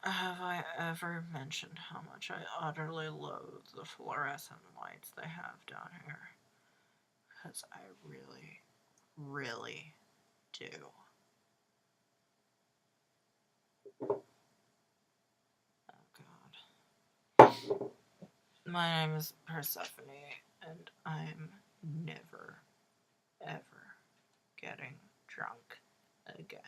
Have I ever mentioned how much I utterly loathe the fluorescent lights they have down here? Because I really, really do. Oh god. My name is Persephone, and I'm never, ever getting drunk again.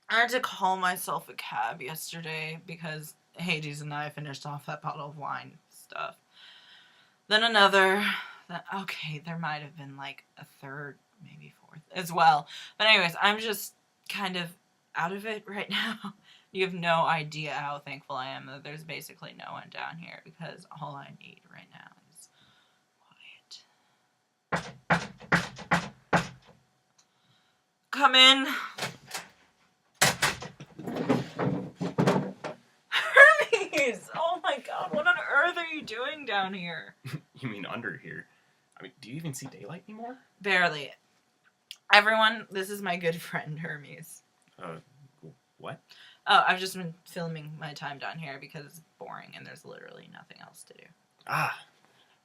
I had to call myself a cab yesterday because Hades and I finished off that bottle of wine stuff. Then another. Okay, there might have been like a third, maybe fourth as well. But anyways, I'm just kind of out of it right now. You have no idea how thankful I am that there's basically no one down here because all I need right now is quiet. Come in. Hermes! Oh my god, what on earth are you doing down here? You mean under here? I mean, do you even see daylight anymore? Barely. Everyone, this is my good friend Hermes. What? Oh, I've just been filming my time down here because it's boring and there's literally nothing else to do. Ah.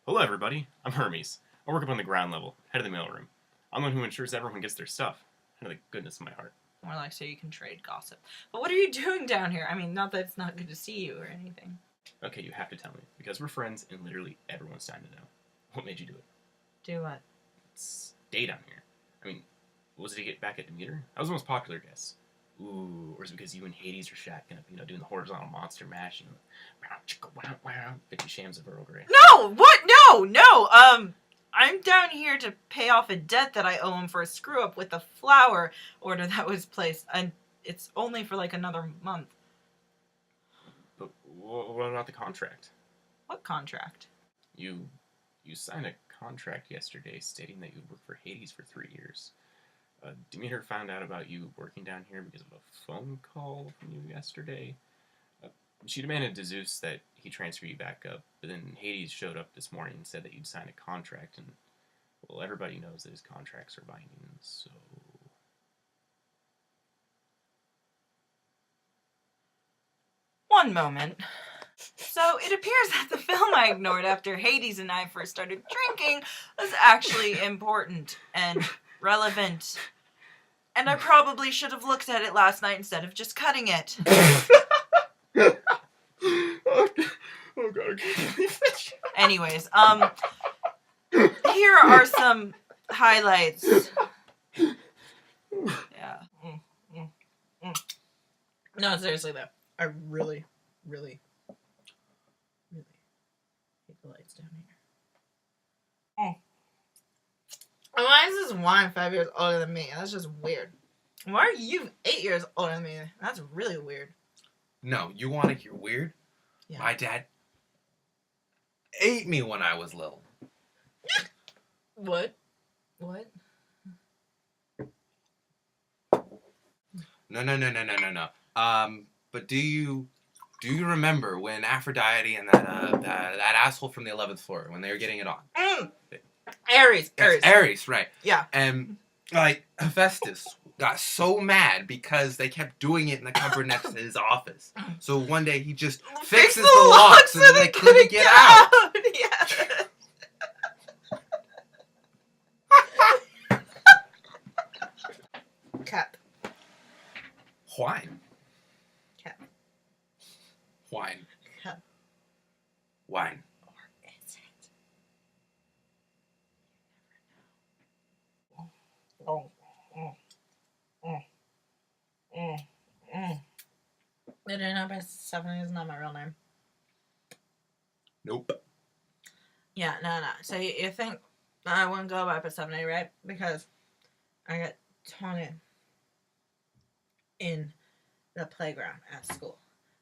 Hello, everybody. I'm Hermes. I work up on the ground level, head of the mailroom. I'm the one who ensures everyone gets their stuff. Out of the goodness of my heart. More like so you can trade gossip. But what are you doing down here? I mean, not that it's not good to see you or anything. Okay, you have to tell me. Because we're friends and literally everyone's dying to know. What made you do it? Do what? Stay down here. I mean, was it to get back at Demeter? I was the most popular guess. Ooh, or is it because you and Hades are shacking up, doing the horizontal monster mash, 50 shams of Earl Grey. No! What? No! I'm down here to pay off a debt that I owe him for a screw-up with the flower order that was placed, and it's only for like another month. But what about the contract? What contract? You signed a contract yesterday stating that you'd work for Hades for 3 years. Demeter found out about you working down here because of a phone call from you yesterday. She demanded to Zeus that he transfer you back up, but then Hades showed up this morning and said that you'd signed a contract, and, well, everybody knows that his contracts are binding, so... One moment. So, it appears that the film I ignored after Hades and I first started drinking was actually important and relevant. And I probably should have looked at it last night instead of just cutting it. Oh god, I can't believe that. Anyways, here are some highlights. Yeah. No, seriously though. I really hate the lights down here. Why is this wine 5 years older than me? That's just weird. Why are you 8 years older than me? That's really weird. No, you want to hear weird? Yeah. My dad ate me when I was little. What? No. But do you remember when Aphrodite and that asshole from the 11th floor, when they were getting it on? Ares, right. Yeah. And, Hephaestus got so mad because they kept doing it in the cupboard next to his office. So one day he just fixes the locks so that they couldn't get out. Yeah. Cap. Wine. Cap. Wine. Cap. Wine. Or is it? Did you know Persephone is not my real name? Nope. Yeah, no. So you think I wouldn't go by Persephone, right? Because I got taunted in the playground at school.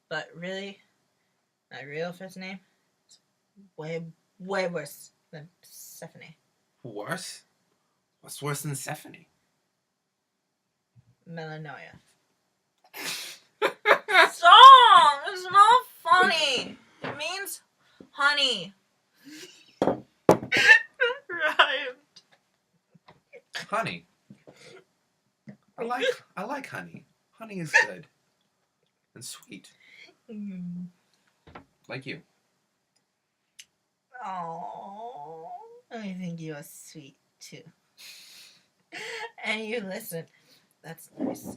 But really, my real first name is way worse than Persephone. Worse? What's worse than Stephanie? Melanoia. Stop! It's not funny. It means honey. Rhymed. Honey. I like honey. Honey is good and sweet, like you. Oh, I think you are sweet too. And you listen. That's nice.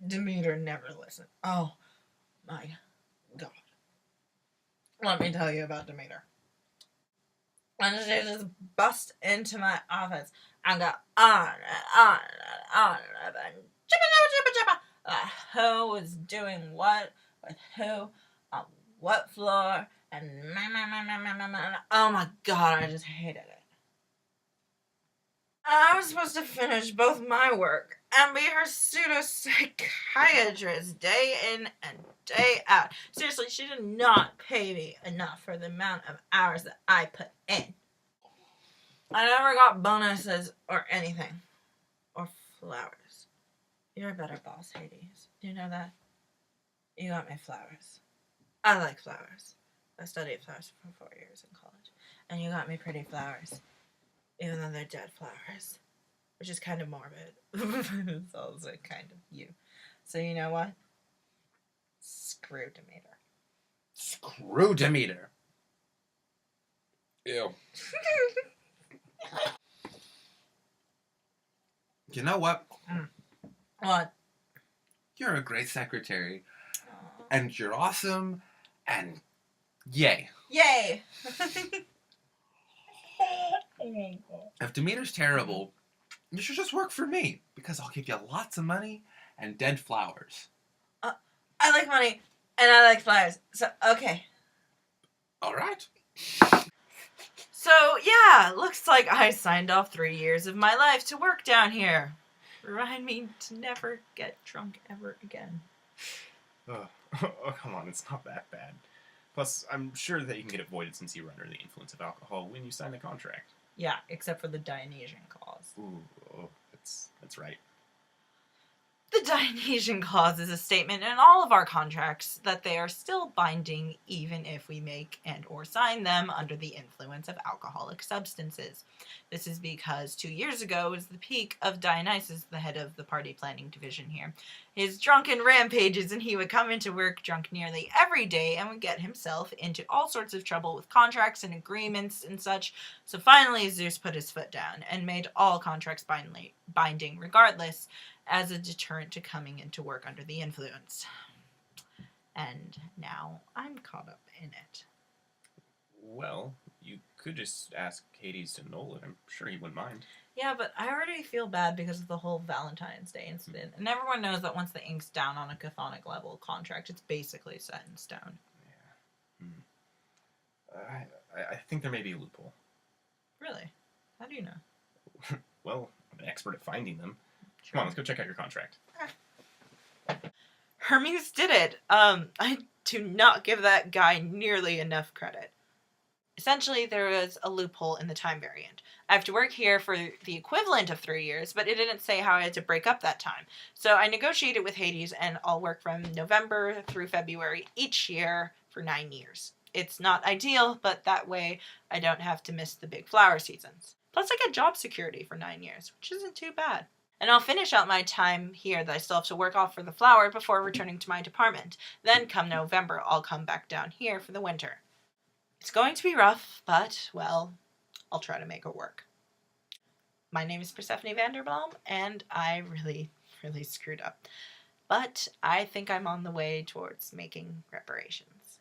Demeter never listened. Oh my god. Let me tell you about Demeter. And she just bust into my office and go on and on and on and who was doing what with who on what floor and oh my god, I just hated it. I was supposed to finish both my work and be her pseudo psychiatrist day in and day out. Seriously, she did not pay me enough for the amount of hours that I put in. I never got bonuses or anything. Or flowers. You're a better boss, Hades. Do you know that? You got me flowers. I like flowers. I studied flowers for 4 years in college. And you got me pretty flowers. Even though they're dead flowers. Which is kind of morbid. It's also kind of you. So you know what? Screw Demeter. Screw Demeter. Ew. You know what? What? You're a great secretary. And you're awesome. And yay. Yay! If Demeter's terrible, you should just work for me. Because I'll give you lots of money and dead flowers. I like money and I like flowers. So, okay. Alright. So, yeah, looks like I signed off 3 years of my life to work down here. Remind me to never get drunk ever again. Oh, come on, it's not that bad. Plus, I'm sure that you can get it voided since you were under the influence of alcohol when you signed the contract. Yeah, except for the Dionysian clause. Ooh, oh, that's right. The Dionysian clause is a statement in all of our contracts that they are still binding even if we make and or sign them under the influence of alcoholic substances. This is because 2 years ago was the peak of Dionysus, the head of the party planning division here. His drunken rampages, and he would come into work drunk nearly every day and would get himself into all sorts of trouble with contracts and agreements and such. So finally Zeus put his foot down and made all contracts binding regardless, as a deterrent to coming into work under the influence. And now I'm caught up in it. Well, you could just ask Hades to annul it. I'm sure he wouldn't mind. Yeah, but I already feel bad because of the whole Valentine's Day incident. And everyone knows that once the ink's down on a chthonic level contract, it's basically set in stone. Yeah. I think there may be a loophole. Really? How do you know? Well, I'm an expert at finding them. Come on, let's go check out your contract. Hermes did it. I do not give that guy nearly enough credit. Essentially, there was a loophole in the time variant. I have to work here for the equivalent of 3 years, but it didn't say how I had to break up that time. So I negotiated with Hades, and I'll work from November through February each year for 9 years. It's not ideal, but that way I don't have to miss the big flower seasons. Plus, I get job security for 9 years, which isn't too bad. And I'll finish out my time here that I still have to work off for the flower before returning to my department. Then, come November, I'll come back down here for the winter. It's going to be rough, but, well, I'll try to make it work. My name is Persephone Bloem, and I really, really screwed up. But I think I'm on the way towards making reparations.